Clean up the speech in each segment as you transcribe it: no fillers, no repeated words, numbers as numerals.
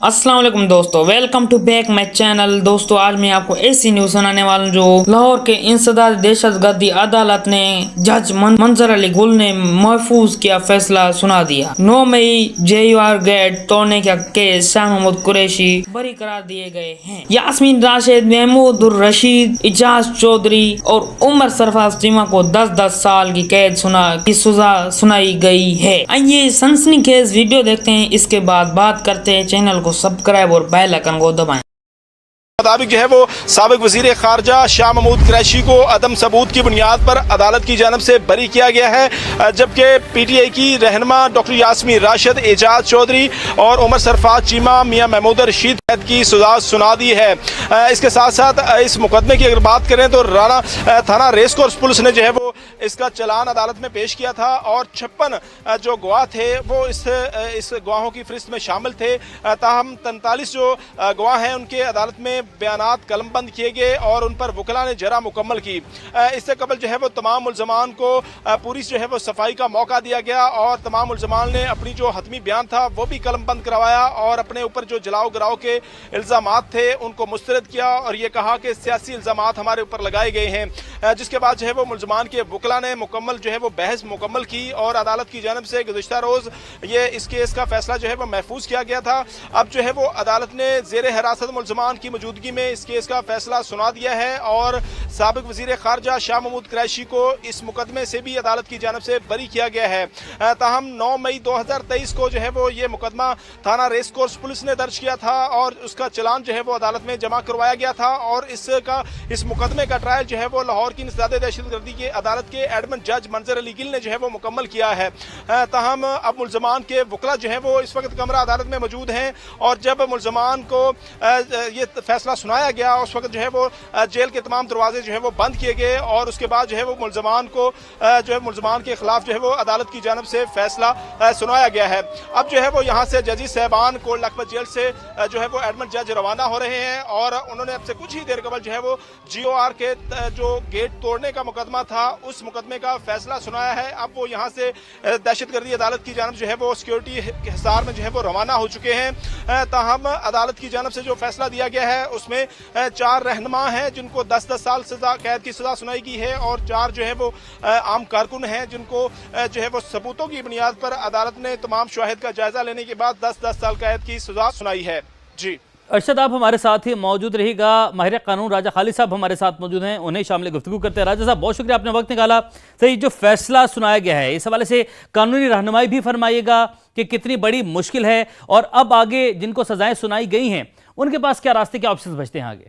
अस्सलाम वालेकुम दोस्तों, welcome to back my channel. दोस्तों आज मैं आपको ऐसी न्यूज सुनाने वाला हूं जो लाहौर के इंसदाद दहशतगर्दी अदालत ने जज मंजर अली गुल ने महफूज किया फैसला सुना दिया। 9 मई JUR गेट तोड़ने का केस शाह महमूद कुरैशी बरी करार दिए गए हैं। यास्मीन राशिद, महमूद रशीद, इजाज चौधरी और उमर सरफराज चीमा को 10-10 साल की कैद की सजा सुनाई गई है। आइए सनसनीखेज वीडियो देखते हैं, इसके बाद बात करते हैं। चैनल को सब्सक्राइब और बेल आइकन को दबाएं। मुताबिक जो है वो साबिक वज़ीर ख़ारजा शाह महमूद कुरैशी को अदम सबूत की बुनियाद पर अदालत की जानब से बरी किया गया है, जबकि PTI की रहनुमा डॉक्टर यास्मीन राशिद, एजाज चौधरी और उमर सरफराज चीमा मियां महमूद रशीद की सजा सुना दी है। इसके साथ साथ इस मुकदमे की अगर बात करें तो राना थाना रेस कोर्स पुलिस ने जो है वो इसका चलान अदालत में पेश किया था और 56 जो गवाह थे वो इस गवाहों की फहरिस्त में शामिल थे। ताहम 43 जो गवाह हैं उनके अदालत में बयानात कलमबंद किए गए और उन पर वकला ने जरा मुकम्मल की। इससे कबल जो है वो तमाम मुल्ज़मान को पूरी जो है वो सफाई का मौका दिया गया और तमाम मुल्ज़मान ने अपनी जो हतमी बयान था वो भी कलमबंद करवाया और अपने ऊपर जो जलाओ गिराओ के इल्ज़ामात थे उनको मुस्तरद किया और ये कहा कि सियासी इल्ज़ामात हमारे ऊपर लगाए गए हैं। जिसके बाद जो है वो मुल्ज़मान के वकला ने मुकम्मल जो है वो बहस मुकम्मल की और अदालत की जानब से गुज़िश्ता रोज़ ये इस केस का फैसला जो है वो महफूज किया गया था। अब जो है वो अदालत ने ज़ेर हिरासत मुल्ज़मान की मौजूदगी में इस केस का फैसला सुना दिया है और साबिक वज़ीर ख़ारजा शाह महमूद कुरैशी को इस मुकदमे से भी अदालत की जानब से बरी किया गया है। ताहम 9 मई 2023 को जो है वो ये मुकदमा थाना रेस कोर्स पुलिस ने दर्ज किया था और उसका चलान जो है वो अदालत में जमा करवाया गया था और इस मुकदमे का ट्रायल जो है वो लाहौर की इंसदाद दहशतगर्दी की अदालत के एडमिन जज मंजर अली गिल ने जो है वो मुकम्मल किया है। ताहम अब मुल्ज़मान के वकला जो है वो इस वक्त कमरा अदालत में मौजूद हैं और जब मुल्ज़मान को ये फैसला सुनाया गया उस वक्त जो है वो जेल के तमाम दरवाजे जो है वो बंद किए गए और उसके बाद जो है वो मुल्ज़मान को जो है मुल्ज़मान के खिलाफ जो है वो अदालत की जानब से फैसला सुनाया गया है। अब जो है वो यहाँ से जजी साहबान कोल्ड लखपत जेल से जो है वो एडमिन जज रवाना हो रहे हैं और उन्होंने अब से कुछ ही देर कबल जो है वो GOR के जो गेट तोड़ने का मुकदमा था उस मुकदमे का फैसला सुनाया है। अब वो यहाँ से दहशतगर्दी अदालत की जानब जो है वो सिक्योरिटी हिसार में जो है वो रवाना हो चुके हैं। ताहम अदालत की जानब से जो फैसला दिया गया है उसमें 4 रहनुमा हैं जिनको 10-10 साल सजा कैद की सजा सुनाई गई है और 4 जो है वो आम कारकुन हैं जिनको जो है वो सबूतों की बुनियाद पर अदालत ने तमाम शवाहिद का जायजा लेने के बाद 10-10 साल कैद की सजा सुनाई है। जी अरशद, आप हमारे साथ ही मौजूद रहिएगा। माहिर कानून राजा खालिद साहब हमारे साथ मौजूद हैं, उन्हें शामिल गुफ्तगू करते हैं। राजा साहब, बहुत शुक्रिया, आपने वक्त निकाला। सही, जो फैसला सुनाया गया है इस हवाले से कानूनी रहनुमाई भी फरमाइएगा कि कितनी बड़ी मुश्किल है और अब आगे जिनको सजाएं सुनाई गई हैं उनके पास क्या रास्ते, क्या ऑप्शंस बचते हैं आगे?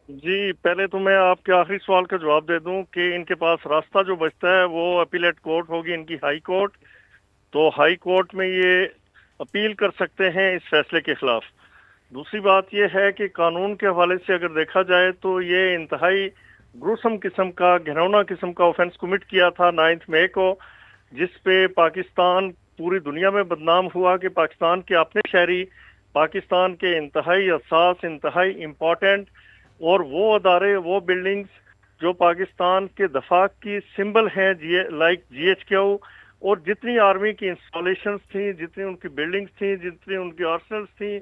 जी, पहले तो मैं आपके आखिरी सवाल का जवाब दे दूं कि इनके पास रास्ता जो बचता है वो अपीलेट कोर्ट होगी, इनकी हाई कोर्ट। तो हाई कोर्ट में ये अपील कर सकते हैं इस फैसले के खिलाफ। दूसरी बात यह है कि कानून के हवाले से अगर देखा जाए तो ये इंतहाई ग्रुसम किस्म का, घिनौना किस्म का ऑफेंस कमिट किया था 9 मई को, जिस पे पाकिस्तान पूरी दुनिया में बदनाम हुआ कि पाकिस्तान के अपने शहरी, पाकिस्तान के इंतहाई हसास, इंतहाई इम्पोर्टेंट और वो अदारे, वो बिल्डिंग्स जो पाकिस्तान के दफा की सिंबल हैं, लाइक GHQ, और जितनी आर्मी की इंस्टॉलेशंस थी, जितनी उनकी बिल्डिंग्स थी, जितनी उनकी आर्सनल्स थी,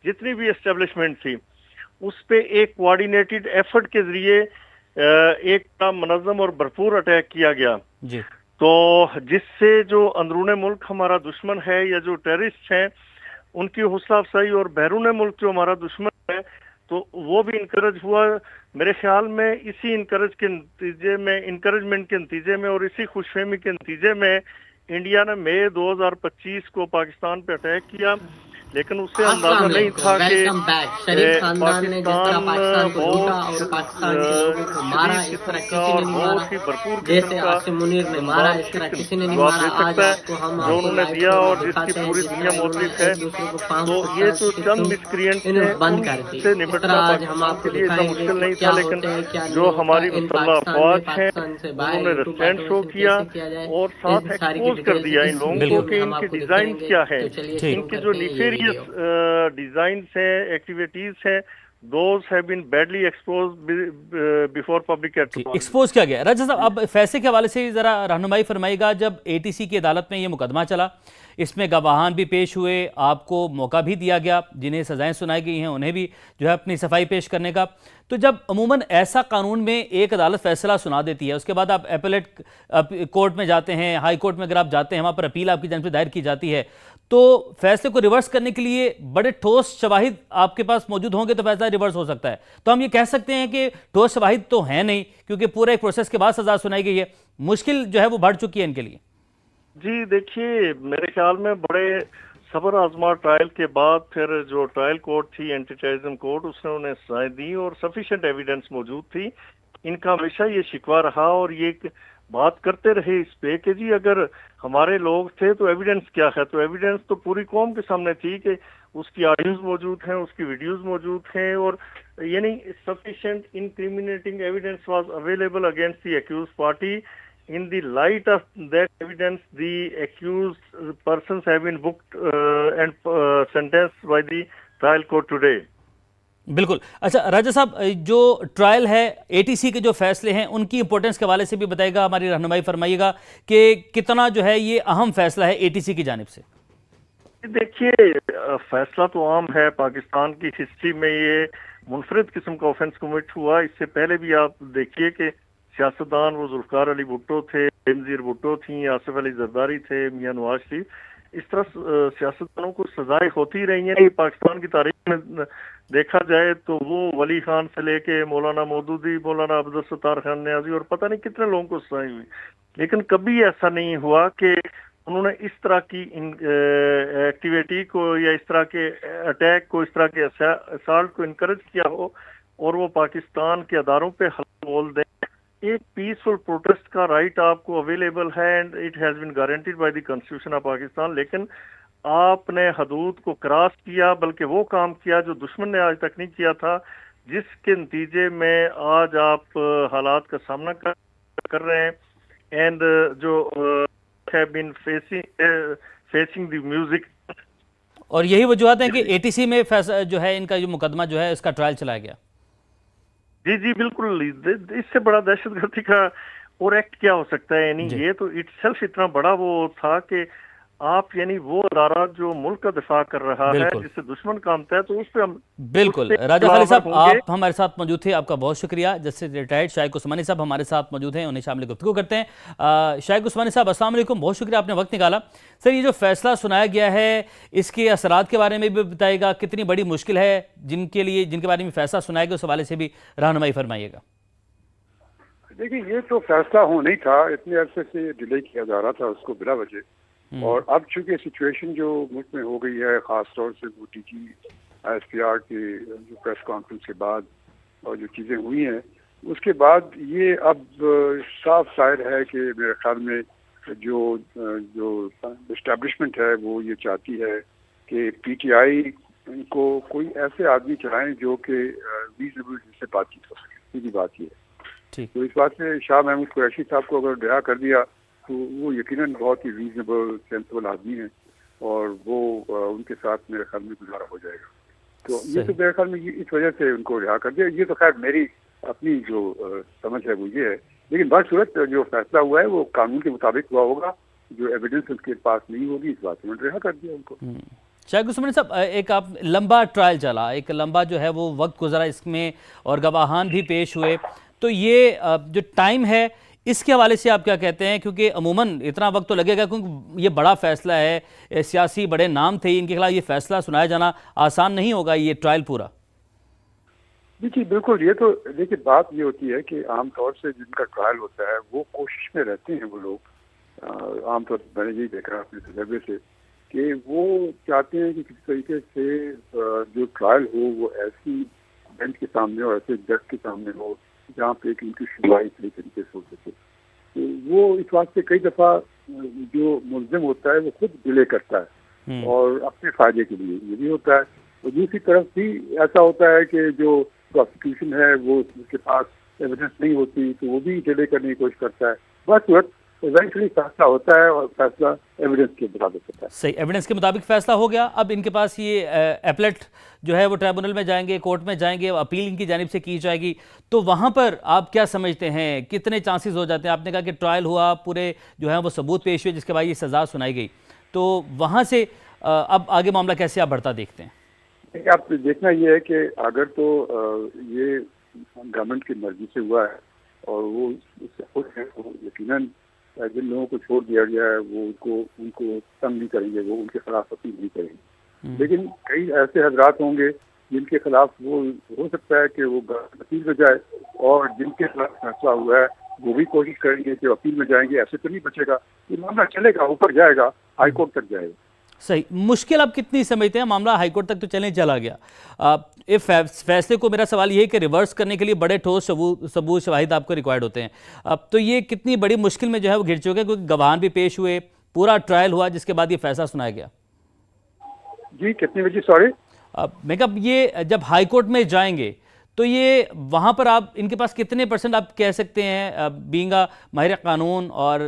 जितनी भी एस्टेब्लिशमेंट थी, उस पे एक कोऑर्डिनेटेड एफर्ट के जरिए एक मनज़्ज़म और भरपूर अटैक किया गया जी। तो जिससे जो अंदरूने मुल्क हमारा दुश्मन है या जो टेररिस्ट हैं उनकी हौसला अफजाई और बैरून मुल्क जो हमारा दुश्मन है तो वो भी इनकरेज हुआ। मेरे ख्याल में इसी इनकरेजमेंट के नतीजे में और इसी खुशफहमी के नतीजे में इंडिया ने मई 2025 को पाकिस्तान पे अटैक किया, लेकिन उससे अंदाजा नहीं था कि पाकिस्तान बहुत ही भरपूर किस्म का जवाब दे सकता है जो उन्होंने दिया और जिसकी पूरी दुनिया मुतलिफ है। तो ये तो चंद मिसक्रिएंट्स से निपटना पाकिस्तान के लिए इतना मुश्किल नहीं था, लेकिन जो हमारी मुसल्लह अफवाज है उन्होंने रेस्टेंट शो किया और साथ एक्सपोज कर दिया इन लोगों को कि इनके डिजाइन क्या है, इनके जो निफेरियस डिजाइन हैं, एक्टिविटीज हैं, those have been badly exposed before public at all. Expose किया गया। राजा साहब, अब फैसले के हवाले से ज़रा रहनुमाई फरमाइएगा। जब एटीसी की अदालत में ये मुकदमा चला, इसमें गवाहान भी पेश हुए, आपको मौका भी दिया गया, जिन्हें सजाएं सुनाई गई हैं उन्हें भी जो है अपनी सफाई पेश करने का। तो जब अमूमन ऐसा कानून में एक अदालत फैसला सुना देती है, उसके बाद आप एपेलेट कोर्ट में जाते हैं, हाई कोर्ट में अगर आप जाते हैं, वहाँ पर अपील आपकी जानिब से दायर की जाती है, तो फैसले को रिवर्स करने के लिए बड़े ठोस शवाहिद आपके पास मौजूद होंगे तो फैसला रिवर्स हो सकता है। तो हम ये कह सकते हैं कि ठोस शवाहिद तो है नहीं, क्योंकि पूरे एक प्रोसेस के बाद सजा सुनाई गई है, मुश्किल जो है वो बढ़ चुकी है इनके लिए। जी देखिए, मेरे ख्याल में बड़े सबर आजमा ट्रायल के बाद फिर जो ट्रायल कोर्ट थी, एंटी टेररिज्म कोर्ट, उसने उन्हें सजाएं दी और सफिशिएंट एविडेंस मौजूद थी। इनका हमेशा ये शिकवा रहा और ये बात करते रहे इस पे कि जी अगर हमारे लोग थे तो एविडेंस क्या है। तो एविडेंस तो पूरी कौम के सामने थी कि उसकी ऑडियोज मौजूद हैं, उसकी वीडियोस मौजूद हैं, और यानी sufficient incriminating evidence was available against the accused party. In the light of that evidence, the accused persons have been booked and sentenced by the trial court today. बिल्कुल। अच्छा राजा साहब, जो ट्रायल है, एटीसी के जो फैसले हैं, उनकी इंपॉर्टेंस के हवाले से भी बताइएगा, हमारी रहनुमाई फरमाइएगा कि कितना जो है ये अहम फैसला है एटीसी की जानिब से। देखिए, फैसला तो आम है, पाकिस्तान की हिस्ट्री में ये मुनफरिद किस्म का ऑफेंस कमिट हुआ। इससे पहले भी आप देखिए कि सियासतदान वो जुल्फकार अली भुट्टो थे, बेनजीर भुट्टो थी, आसिफ अली जरदारी थे, मियां नवाज शरीफ, इस तरह सियासतदानों को सजाएं होती रही हैं। पाकिस्तान की तारीख में देखा जाए तो वो वली खान से लेके मौलाना मौदूदी, मौलाना अब्दुल सत्तार खान न्याजी और पता नहीं कितने लोगों को सजाएं हुई, लेकिन कभी ऐसा नहीं हुआ कि उन्होंने इस तरह की एक्टिविटी को या इस तरह के अटैक को, इस तरह के असॉल्ट को इनकरेज किया हो और वो पाकिस्तान के अदारों पे हल्ला बोल दें। एक पीसफुल प्रोटेस्ट का राइट आपको अवेलेबल है and it has been guaranteed by the constitution of Pakistan, लेकिन आपने हदूद को क्रॉस किया, बल्कि वो काम किया जो दुश्मन ने आज तक नहीं किया था, जिसके नतीजे में आज आप हालात का सामना कर रहे हैं। एंड जो have been facing the music, और यही वजूहत है कि एटीसी में जो है इनका जो मुकदमा जो है इसका ट्रायल चलाया गया। जी जी बिल्कुल, इससे बड़ा दहशतगर्दी का और एक्ट क्या हो सकता है। यानी ये तो इटसेल्फ इतना बड़ा वो था कि आप यानी वो अदारा जो मुल्क का दिफा कर रहा है, जिससे दुश्मन कामता है, तो उस पे हम बिल्कुल। राजा खालिद साहब, आप हमारे साथ मौजूद थे, आपका बहुत शुक्रिया। जस्टिस रिटायर्ड शाइक उस्मानी साहब हमारे साथ मौजूद हैं, उन्हें शामिल गुफ्तगू करते हैं। शाइक उस्मानी साहब, अस्सलाम वालेकुम, बहुत शुक्रिया आपने वक्त निकाला। सर, ये जो फैसला सुनाया गया है, इसके असरात के बारे में भी बताइएगा, कितनी बड़ी मुश्किल है जिनके बारे में फैसला सुनाया गया, उस हवाले से भी रहनुमाई फरमाइएगा। देखिए, ये तो फैसला होना ही था, इतने अरसे से डिले किया जा रहा था उसको बिला वजह, और अब चूंकि सिचुएशन जो मुल्क में हो गई है, खास तौर से वो DG ISPR की जो प्रेस कॉन्फ्रेंस के बाद और जो चीज़ें हुई हैं, उसके बाद ये अब साफ जाहिर है कि मेरे ख्याल में जो इस्टेब्लिशमेंट है वो ये चाहती है कि PTI को कोई ऐसे आदमी चलाएं जो कि रीजनेबल से बातचीत हो सके। सीधी बात ये है। तो इस बात से शाह महमूद कुरैशी साहब को अगर रिहा कर दिया तो वो यकीनन बहुत ही रीजनेबल सेंसिबल आदमी हैं और वो उनके साथ मेरे ख्याल में गुजारा हो जाएगा। तो ये तो मेरे ख्याल में इस वजह से उनको रिहा कर दिया। ये तो खैर मेरी अपनी जो समझ है वो ये है, लेकिन बासूरत जो फैसला हुआ है वो कानून के मुताबिक हुआ होगा। जो एविडेंस उनके पास नहीं होगी, इस बात में रिहा कर दिया उनको। शाइक उस्मानी साहब, एक आप लंबा ट्रायल चला, एक लंबा जो है वो वक्त गुजरा इसमें और गवाहान भी पेश हुए, तो ये जो टाइम है इसके हवाले से आप क्या कहते हैं? क्योंकि अमूमन इतना वक्त तो लगेगा, क्योंकि ये बड़ा फैसला है, सियासी बड़े नाम थे इनके खिलाफ, ये फैसला सुनाया जाना आसान नहीं होगा, ये ट्रायल पूरा। देखिए बिल्कुल, ये तो देखिए बात ये होती है कि आमतौर से जिनका ट्रायल होता है वो कोशिश में रहते हैं वो लोग, आमतौर पर मैंने यही देखा अपने तजर्बे से, कि वो चाहते हैं कि किसी तरीके से जो ट्रायल हो वो ऐसी बेंच के सामने और ऐसे जज के सामने हो जहाँ पे एक उनकी सुनवाई सही तरीके से हो सके। तो वो इस बात से कई दफ़ा जो मुल्ज़िम होता है वो खुद डिले करता है और अपने फायदे के लिए ये भी होता है। और दूसरी तरफ भी ऐसा होता है कि जो प्रोसिक्यूशन है वो उसके पास एविडेंस नहीं होती तो वो भी डिले करने की कोशिश करता है। बस इवेंचुअली फैसला होता है और फैसला एविडेंस के मुताबिक होता है। सही, एविडेंस के मुताबिक फैसला हो गया। अब इनके पास ये एपलेट जो है वो ट्राइब्यूनल में जाएंगे, कोर्ट में जाएंगे, अपील इनकी जानिब से की जाएगी। तो वहाँ पर आप क्या समझते हैं, कितने चांसेस हो जाते हैं? आपने कहा कि ट्रायल हुआ, पूरे जो है वो सबूत पेश हुए, जिसके बाद ये सज़ा सुनाई गई, तो वहाँ से अब आगे मामला कैसे आप बढ़ता देखते हैं? देखिए, आप देखना ये है कि अगर तो ये गवर्नमेंट की मर्जी से हुआ है और वो उससे खुश है, तो यकीनन जिन लोगों को छोड़ दिया गया है वो उनको तंग नहीं करेंगे, वो उनके खिलाफ अपील नहीं करेंगे। लेकिन कई ऐसे हजरात होंगे जिनके खिलाफ वो हो सकता है कि वो अपील में जाए, और जिनके खिलाफ फैसला हुआ है वो भी कोशिश करेंगे कि अपील में जाएंगे। ऐसे तो नहीं बचेगा, ये मामला चलेगा, ऊपर जाएगा, हाई कोर्ट तक जाएगा। सही, मुश्किल आप कितनी समझते हैं? मामला हाईकोर्ट तक तो चला गया, इस फैसले को, मेरा सवाल ये है कि रिवर्स करने के लिए बड़े ठोस सबूत शवाहिद आपको रिक्वायर्ड होते हैं। अब तो ये कितनी बड़ी मुश्किल में जो है वो घिर चुके हैं, क्योंकि गवाहान भी पेश हुए, पूरा ट्रायल हुआ, जिसके बाद ये फैसला सुनाया गया। जी, कितनी बजे? सॉरी, मैं कब ये जब हाई कोर्ट में जाएंगे तो ये वहाँ पर आप इनके पास कितने % आप कह सकते हैं, बीइंग अ माहिर कानून और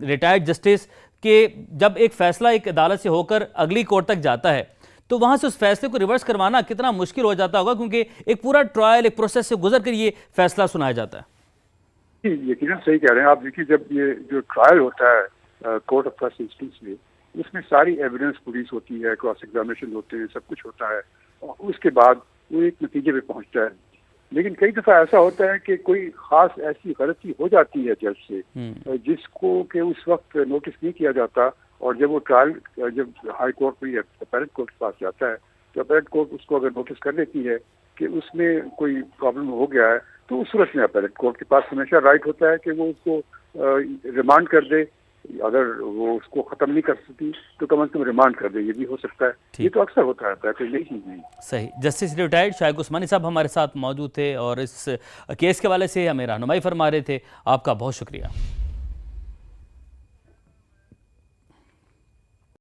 रिटायर्ड जस्टिस, कि जब एक फैसला एक अदालत से होकर अगली कोर्ट तक जाता है तो वहाँ से उस फैसले को रिवर्स करवाना कितना मुश्किल हो जाता होगा, क्योंकि एक पूरा ट्रायल, एक प्रोसेस से गुजर कर ये फैसला सुनाया जाता है। यकीनन सही कह रहे हैं आप। देखिए, जब ये जो ट्रायल होता है कोर्ट ऑफ फर्स्ट इंस्टेंस में, उसमें सारी एविडेंस पुलिस होती है, क्रॉस एग्जामिनेशन होते हैं, सब कुछ होता है, और उसके बाद वो एक नतीजे पे पहुंचता है। लेकिन कई दफ़ा ऐसा होता है कि कोई खास ऐसी गलती हो जाती है जज से, जिसको कि उस वक्त नोटिस नहीं किया जाता, और जब वो ट्रायल जब हाई कोर्ट में अपीलेट कोर्ट के पास जाता है, तो अपीलेट कोर्ट उसको अगर नोटिस कर लेती है कि उसमें कोई प्रॉब्लम हो गया है, तो उस सूरत में अपीलेट कोर्ट के पास हमेशा राइट होता है कि वो उसको रिमांड कर दे। अगर वो उसको ख़त्म नहीं कर सकती तो कम से कम रिमांड कर दे, ये भी हो सकता है। ये तो अक्सर होता रहता है, कोई नई चीज़ नहीं। सही, जस्टिस रिटायर्ड शाइक उस्मानी साहब हमारे साथ मौजूद थे और इस केस के हवाले से हमें रहनुमाई फरमा रहे थे। आपका बहुत शुक्रिया।